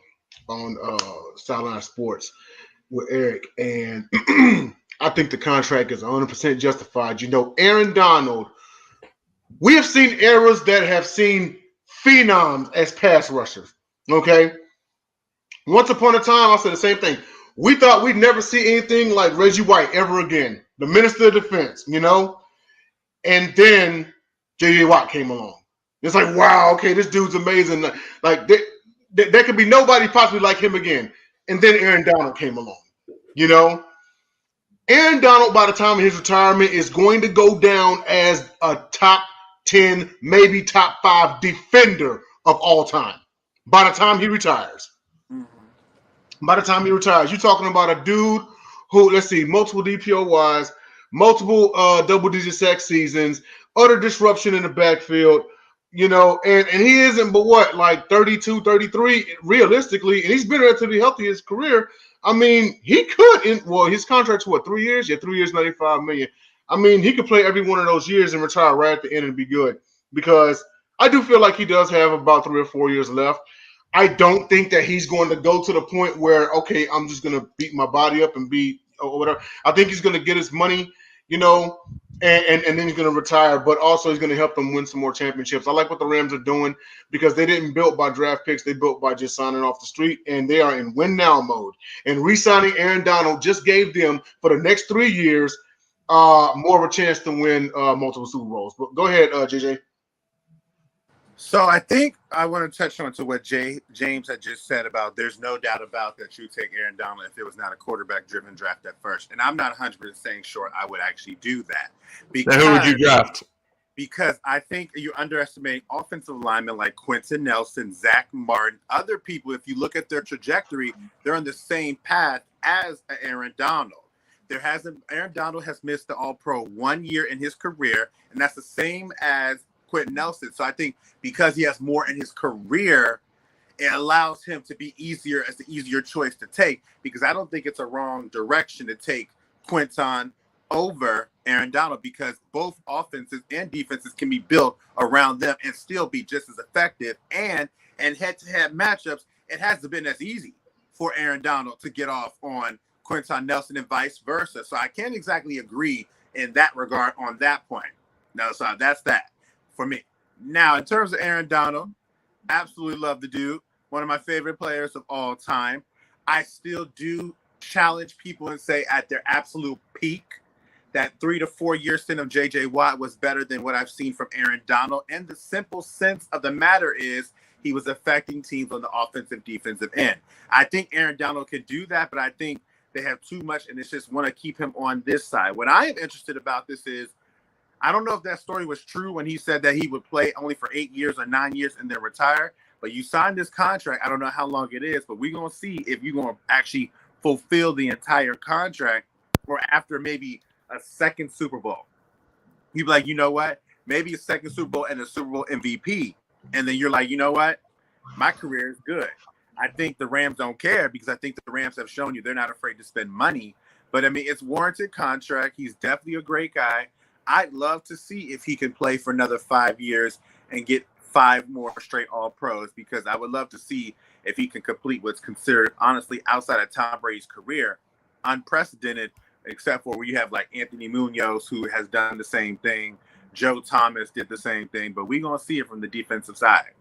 Sideline Sports with Eric, and I think the contract is 100% justified. Aaron Donald, we have seen eras that have seen phenoms as pass rushers, okay? Once upon a time, I said the same thing. We thought we'd never see anything like Reggie White ever again, the Minister of Defense, And then J.J. Watt came along. It's like, wow, okay, this dude's amazing. Like, there could be nobody possibly like him again. And then Aaron Donald came along, Aaron Donald, by the time of his retirement, is going to go down as a top 10, maybe top 5 defender of all time by the time he retires. By the time he retires, you're talking about a dude who, let's see, multiple DPOYs, multiple double-digit sack seasons, utter disruption in the backfield, and he isn't but what, like 32, 33, realistically, and he's been relatively healthy his career. I mean, he could, his contract's what, 3 years? Yeah, 3 years, $95 million. I mean, he could play every one of those years and retire right at the end and be good because I do feel like he does have about 3 or 4 years left. I don't think that he's going to go to the point where, okay, I'm just going to beat my body up and be or whatever. I think he's going to get his money, and then he's going to retire, but also he's going to help them win some more championships. I like what the Rams are doing because they didn't build by draft picks. They built by just signing off the street, and they are in win now mode. And re-signing Aaron Donald just gave them, for the next 3 years, more of a chance to win multiple Super Bowls. But go ahead, JJ. So I think I want to touch on to what James had just said about there's no doubt about that you take Aaron Donald if it was not a quarterback-driven draft at first. And I'm not 100% sure I would actually do that. Then who would you draft? Because I think you're underestimating offensive linemen like Quentin Nelson, Zach Martin, other people. If you look at their trajectory, they're on the same path as Aaron Donald. Aaron Donald has missed the All-Pro 1 year in his career, and that's the same as Quentin Nelson. So I think because he has more in his career, it allows him to be the easier choice to take, because I don't think it's a wrong direction to take Quentin over Aaron Donald, because both offenses and defenses can be built around them and still be just as effective. And head-to-head matchups, it hasn't been as easy for Aaron Donald to get off on Quentin Nelson and vice versa. So I can't exactly agree in that regard on that point. No, so that's that for me. Now, in terms of Aaron Donald, absolutely love the dude. One of my favorite players of all time. I still do challenge people and say at their absolute peak, that 3 to 4 year stint of J.J. Watt was better than what I've seen from Aaron Donald. And the simple sense of the matter is he was affecting teams on the offensive, defensive end. I think Aaron Donald could do that, but I think they have too much, and it's just want to keep him on this side. What I am interested about this is, I don't know if that story was true when he said that he would play only for 8 years or 9 years and then retire. But you signed this contract. I don't know how long it is, but we're going to see if you're going to actually fulfill the entire contract or after maybe a second Super Bowl. He'd be like, you know what? Maybe a second Super Bowl and a Super Bowl MVP. And then you're like, you know what? My career is good. I think the Rams don't care because I think the Rams have shown you they're not afraid to spend money. But, I mean, it's warranted contract. He's definitely a great guy. I'd love to see if he can play for another 5 years and get 5 more straight All-Pros, because I would love to see if he can complete what's considered, honestly, outside of Tom Brady's career, unprecedented, except for where you have like Anthony Munoz, who has done the same thing. Joe Thomas did the same thing, but we're going to see it from the defensive side.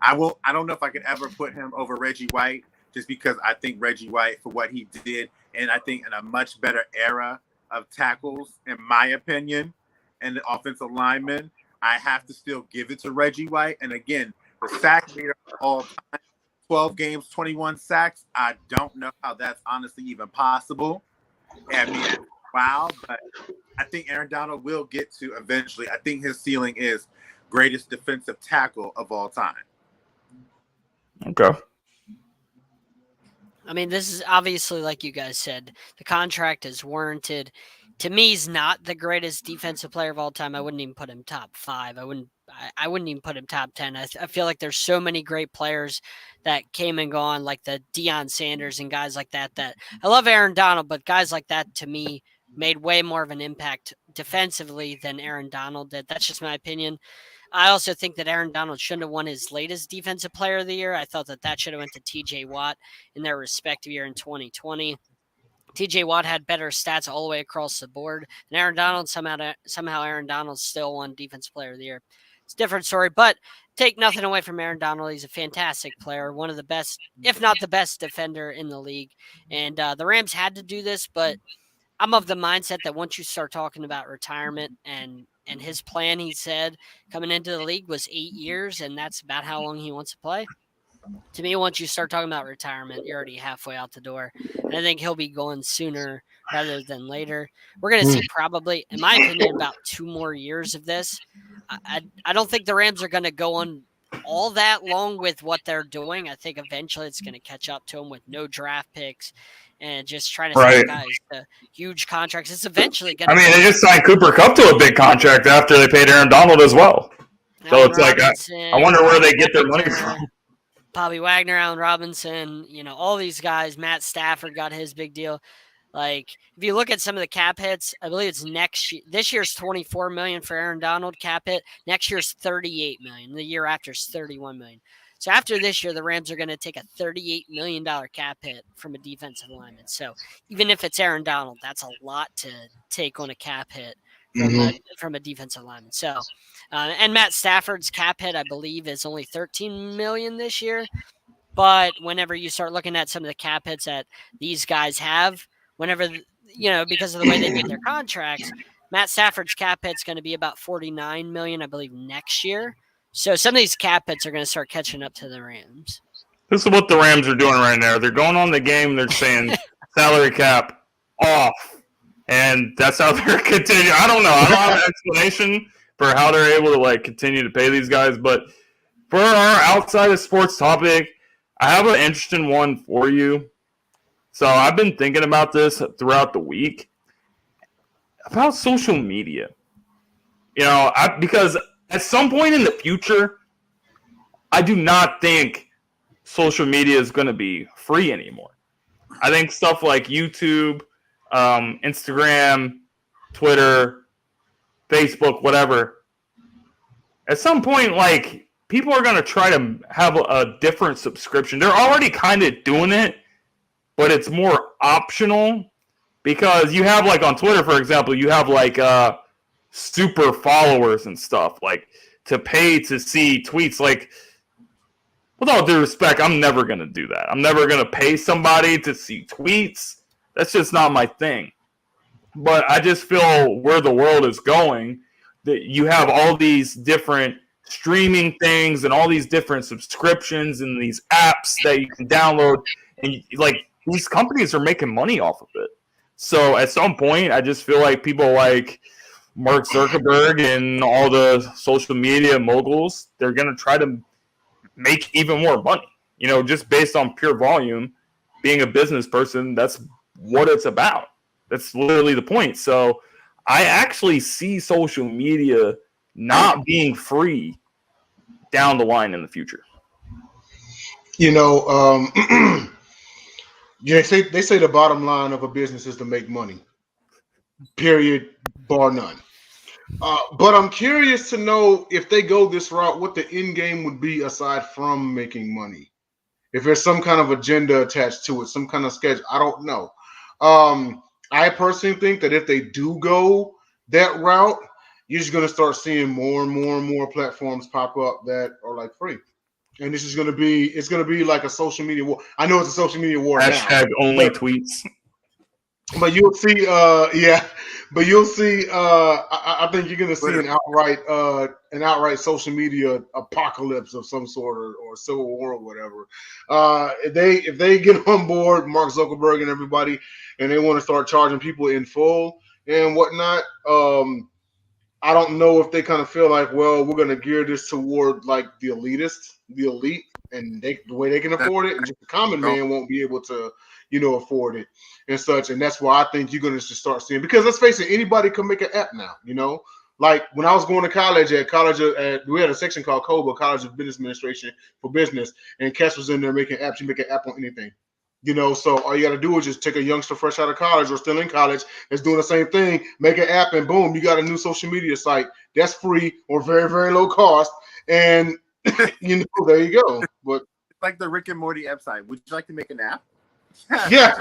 I don't know if I could ever put him over Reggie White, just because I think Reggie White, for what he did, and I think in a much better era of tackles, in my opinion, and the offensive linemen, I have to still give it to Reggie White. And again, the sack leader of all time, 12 games, 21 sacks. I don't know how that's honestly even possible. I mean, wow, but I think Aaron Donald will get to eventually. I think his ceiling is greatest defensive tackle of all time. Okay. I mean, this is obviously, like you guys said, the contract is warranted. To me, he's not the greatest defensive player of all time. I wouldn't even put him top 5. I wouldn't even put him top 10. I feel like there's so many great players that came and gone, like the Deion Sanders and guys like that. That I love Aaron Donald, but guys like that to me made way more of an impact defensively than Aaron Donald did. That's just my opinion. I also think that Aaron Donald shouldn't have won his latest Defensive Player of the Year. I thought that should have went to T.J. Watt in their respective year in 2020. T.J. Watt had better stats all the way across the board. And Aaron Donald, somehow Aaron Donald still won Defensive Player of the Year. It's a different story, but take nothing away from Aaron Donald. He's a fantastic player, one of the best, if not the best defender in the league. And the Rams had to do this, but I'm of the mindset that once you start talking about retirement and his plan, he said, coming into the league was 8 years, and that's about how long he wants to play. To me, once you start talking about retirement, you're already halfway out the door. And I think he'll be going sooner rather than later. We're going to see probably, in my opinion, about 2 more years of this. I don't think the Rams are going to go on all that long with what they're doing. I think eventually it's going to catch up to them with no draft picks and just trying to sign guys to huge contracts. It's eventually going to they just signed Cooper Kupp to a big contract after they paid Aaron Donald as well. So it's like, I wonder where they get their money from. Bobby Wagner, Allen Robinson, all these guys. Matt Stafford got his big deal. Like, if you look at some of the cap hits, I believe it's this year's $24 million for Aaron Donald cap hit. Next year's $38 million. The year after is $31 million. So after this year, the Rams are going to take a $38 million cap hit from a defensive lineman. So even if it's Aaron Donald, that's a lot to take on a cap hit from a defensive lineman. So, and Matt Stafford's cap hit, I believe, is only $13 million this year. But whenever you start looking at some of the cap hits that these guys have, because of the way they make their contracts, Matt Stafford's cap hit's going to be about $49 million, I believe, next year. So some of these cap hits are going to start catching up to the Rams. This is what the Rams are doing right now. They're going on the game. They're saying salary cap off. And that's how they're continuing. I don't know. I don't have an explanation for how they're able to continue to pay these guys. But for our outside of sports topic, I have an interesting one for you. So I've been thinking about this throughout the week about social media. Because at some point in the future, I do not think social media is going to be free anymore. I think stuff like YouTube, Instagram, Twitter, Facebook, whatever, at some point, people are going to try to have a different subscription. They're already kind of doing it, but it's more optional because you have, on Twitter, for example, you have, super followers and stuff, to pay to see tweets. With all due respect, I'm never going to do that. I'm never going to pay somebody to see tweets. That's just not my thing. But I just feel where the world is going, that you have all these different streaming things and all these different subscriptions and these apps that you can download. And these companies are making money off of it. So at some point, I just feel like people like Mark Zuckerberg and all the social media moguls, they're going to try to make even more money, just based on pure volume. Being a business person, that's what it's about. That's literally the point. So I actually see social media not being free down the line in the future. You know, they say the bottom line of a business is to make money. Period, bar none. But I'm curious to know if they go this route, what the end game would be aside from making money. If there's some kind of agenda attached to it, some kind of schedule, I don't know. I personally think that if they do go that route, you're just going to start seeing more and more and more platforms pop up that are like free. And this is going to be like a social media war. I know it's a social media war now. Hashtag only tweets. But you'll see, But you'll see. I think you're going to see an outright social media apocalypse of some sort, or civil war or whatever. If they get on board, Mark Zuckerberg and everybody, and they want to start charging people in full and whatnot. I don't know if they kind of feel like, well, we're going to gear this toward like the elite, and the way they can afford it, and just the common man won't be able to, afford it and such. And that's why I think you're going to just start seeing, because let's face it, anybody can make an app now, Like when I was going to college, we had a section called COBA, College of Business Administration for Business, and Cass was in there making apps. You make an app on anything, so all you got to do is just take a youngster fresh out of college or still in college that's doing the same thing, make an app, and boom, you got a new social media site that's free or very, very low cost. And, there you go. But it's like the Rick and Morty website. Would you like to make an app? Yeah.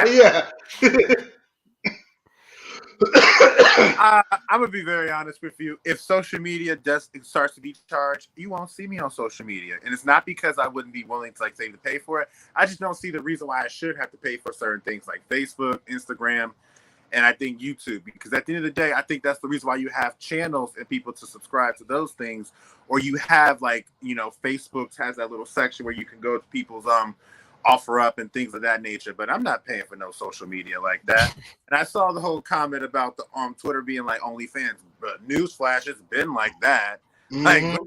Yeah. I'm gonna be very honest with you. If social media starts to be charged, you won't see me on social media, and it's not because I wouldn't be willing to to pay for it. I just don't see the reason why I should have to pay for certain things like Facebook, Instagram, and I think YouTube. Because at the end of the day, I think that's the reason why you have channels and people to subscribe to those things, or you have Facebook has that little section where you can go to people's offer up and things of that nature, but I'm not paying for no social media like that. And I saw the whole comment about the Twitter being like OnlyFans, but newsflash, it's been like that. Mm-hmm. Like,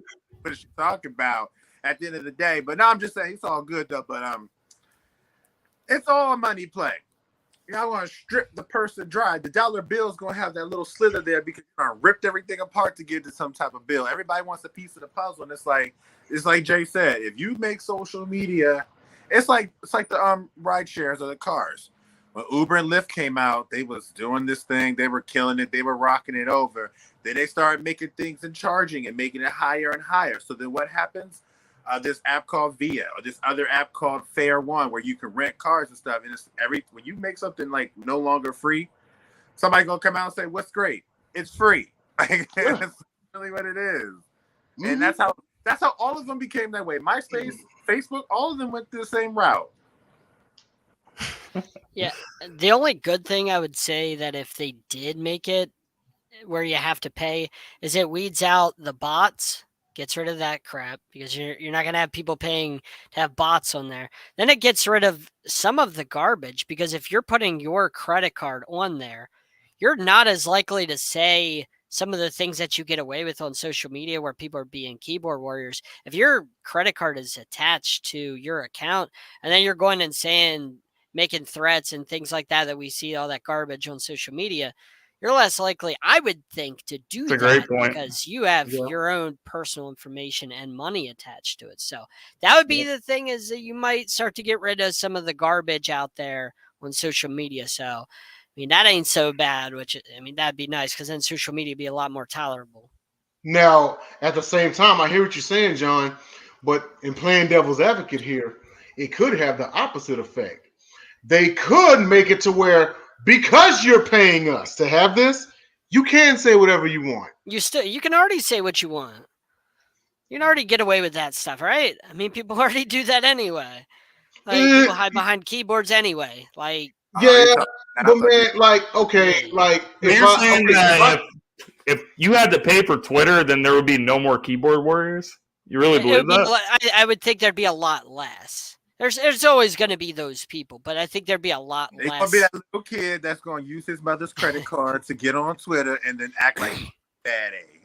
what is she talking about at the end of the day? But no, I'm just saying it's all good though. But it's all a money play. I want to strip the person dry. The dollar bill is going to have that little slither there because you ripped everything apart to get to some type of bill. Everybody wants a piece of the puzzle, and it's like Jay said, if you make social media. It's like the ride shares of the cars. When Uber and Lyft came out, they was doing this thing. They were killing it. They were rocking it over. Then they started making things and charging and making it higher and higher. So then what happens? This app called Via, or this other app called Fair One, where you can rent cars and stuff. And it's when you make something like no longer free, somebody gonna come out and say, "What's great? It's free." Like, that's really what it is. Mm-hmm. And that's how all of them became that way. MySpace. Facebook, all of them went through the same route. Yeah, the only good thing I would say that if they did make it where you have to pay is it weeds out the bots, gets rid of that crap, because you're not going to have people paying to have bots on there. Then it gets rid of some of the garbage, because if you're putting your credit card on there, you're not as likely to say some of the things that you get away with on social media where people are being keyboard warriors. If your credit card is attached to your account and then you're going and making threats and things like that we see all that garbage on social media, you're less likely, I would think, to do that. Great point. Because you have your own personal information and money attached to it. So that would be the thing, is that you might start to get rid of some of the garbage out there on social media. So that ain't so bad, that'd be nice, because then social media would be a lot more tolerable. Now, at the same time, I hear what you're saying, John, but in playing devil's advocate here, it could have the opposite effect. They could make it to where, because you're paying us to have this, you can say whatever you want. You can already say what you want. You can already get away with that stuff, right? People already do that anyway. People hide behind keyboards anyway. Yeah, but man, okay, if you had to pay for Twitter, then there would be no more keyboard warriors? You really believe that? I would think there'd be a lot less. There's always going to be those people, but I think there'd be a lot less. There's going to be that little kid that's going to use his mother's credit card to get on Twitter and then act like bad A.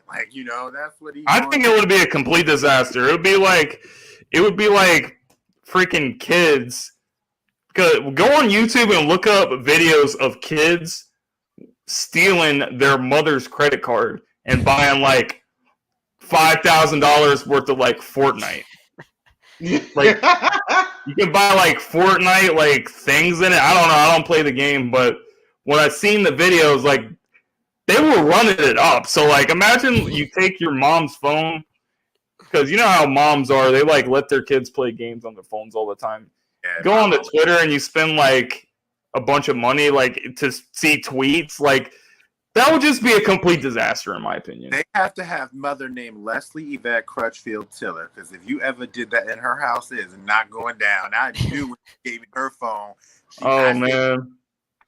That's what I think it would be a complete disaster. It would be like freaking kids. Go on YouTube and look up videos of kids stealing their mother's credit card and buying like $5,000 worth of like Fortnite. Like you can buy like Fortnite like things in it. I don't know. I don't play the game, but when I seen the videos, like they were running it up. So like imagine you take your mom's phone, because you know how moms are. They like let their kids play games on their phones all the time. Yeah, go on to Twitter and you spend like a bunch of money like to see tweets. Like that would just be a complete disaster in my opinion. They have to have mother named Leslie Yvette Crutchfield Tiller, because if you ever did that in her house, it is not going down. I knew when she gave me her phone. I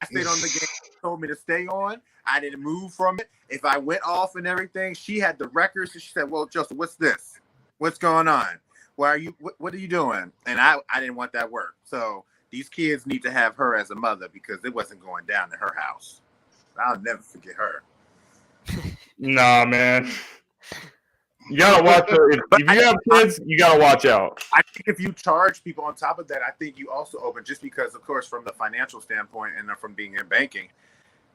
stayed on the game. She told me to stay on. I didn't move from it. If I went off and everything, she had the records. And she said, "Well, Joseph, what's this? What's going on? Why are you? What are you doing?" And I didn't want that work. So these kids need to have her as a mother, because it wasn't going down in her house. I'll never forget her. Nah, man. You gotta watch her. If you have kids, you gotta watch out. I think if you charge people on top of that, I think you also open, just because, of course, from the financial standpoint and from being in banking,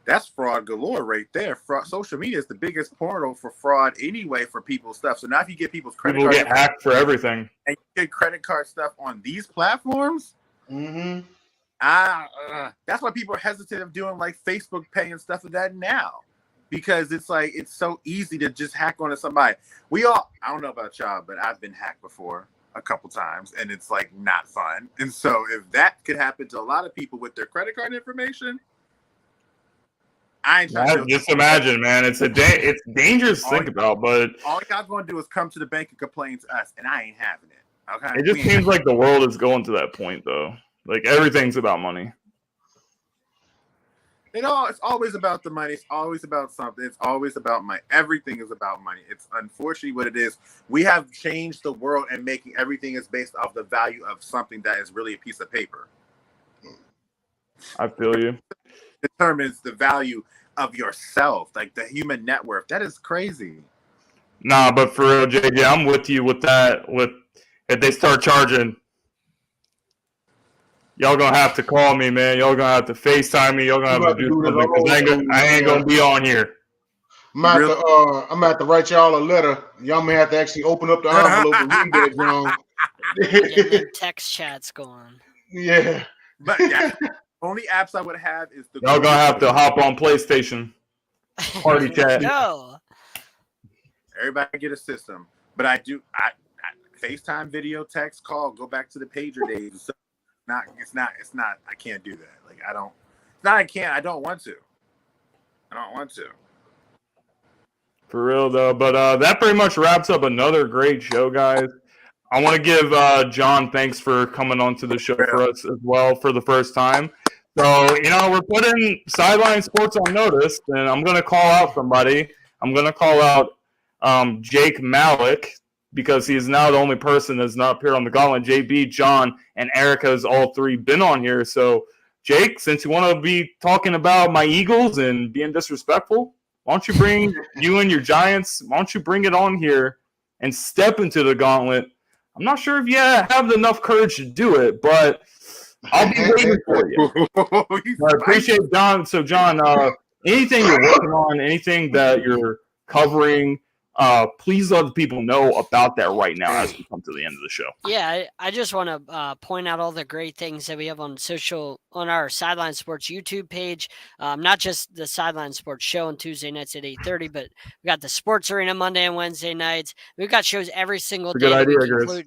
that's fraud galore right there. Social media is the biggest portal for fraud anyway for people's stuff. So now if you get people's credit cards, people get hacked for everything, and you get credit card stuff on these platforms, that's why people are hesitant of doing like Facebook Pay and stuff like that now, because it's like it's so easy to just hack onto somebody. I don't know about y'all, but I've been hacked before a couple times, and it's like not fun. And so if that could happen to a lot of people with their credit card information, I ain't trying to just imagine, man. It's dangerous to think about, but all y'all gonna do is come to the bank and complain to us, and I ain't having it. Okay, it just seems like the world is going to that point, though. Like everything's about money. It's always about the money. It's always about something. It's always about money. Everything is about money. It's unfortunately what it is. We have changed the world and making everything is based off the value of something that is really a piece of paper. I feel you. Determines the value of yourself, like the human net worth. That is crazy. Nah, but for real, JJ, I'm with you with that. If they start charging, y'all gonna have to call me, man. Y'all gonna have to FaceTime me. Y'all gonna have to do something, because I ain't gonna be on here. I'm gonna have to write y'all a letter. Y'all may have to actually open up the envelope and we can get it wrong. Getting text chats going. Yeah. But only apps I would have is the. Y'all gonna have to hop on PlayStation party chat. No. Everybody get a system, but I FaceTime, video, text, call. Go back to the pager days. So it's not. I can't do that. Like I don't. It's not. I can't. I don't want to. For real though, but that pretty much wraps up another great show, guys. I want to give John thanks for coming on to the show for us as well for the first time. So, we're putting Sideline Sports on notice, and I'm going to call out somebody. I'm going to call out Jake Malik, because he is now the only person that's not appeared on the Gauntlet. JB, John, and Erica has all three been on here. So, Jake, since you want to be talking about my Eagles and being disrespectful, why don't you bring you and your Giants, why don't you bring it on here and step into the Gauntlet? I'm not sure if you have enough courage to do it, but I'll be waiting for you. I appreciate John. So, John, anything you're working on, anything that you're covering, please let the people know about that right now as we come to the end of the show. Yeah, I just want to point out all the great things that we have on our Sideline Sports YouTube page. Not just the Sideline Sports show on Tuesday nights at 8:30, but we got the Sports Arena Monday and Wednesday nights. We've got shows every single day. Good idea,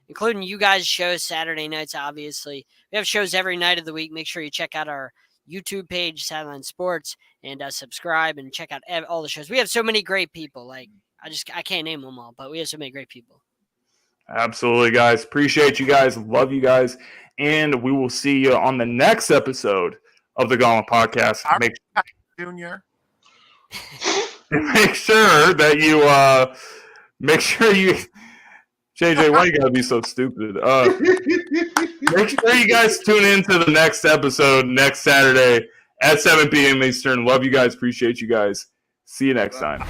including you guys' shows Saturday nights, obviously. We have shows every night of the week. Make sure you check out our YouTube page, Sideline Sports, and subscribe and check out all the shows. We have so many great people. Like I can't name them all, but we have so many great people. Absolutely, guys. Appreciate you guys. Love you guys. And we will see you on the next episode of the Gauntlet Podcast. Junior. Make sure that you JJ, why you gotta be so stupid? Make sure you guys tune in to the next episode next Saturday at 7 p.m. Eastern. Love you guys. Appreciate you guys. See you next time.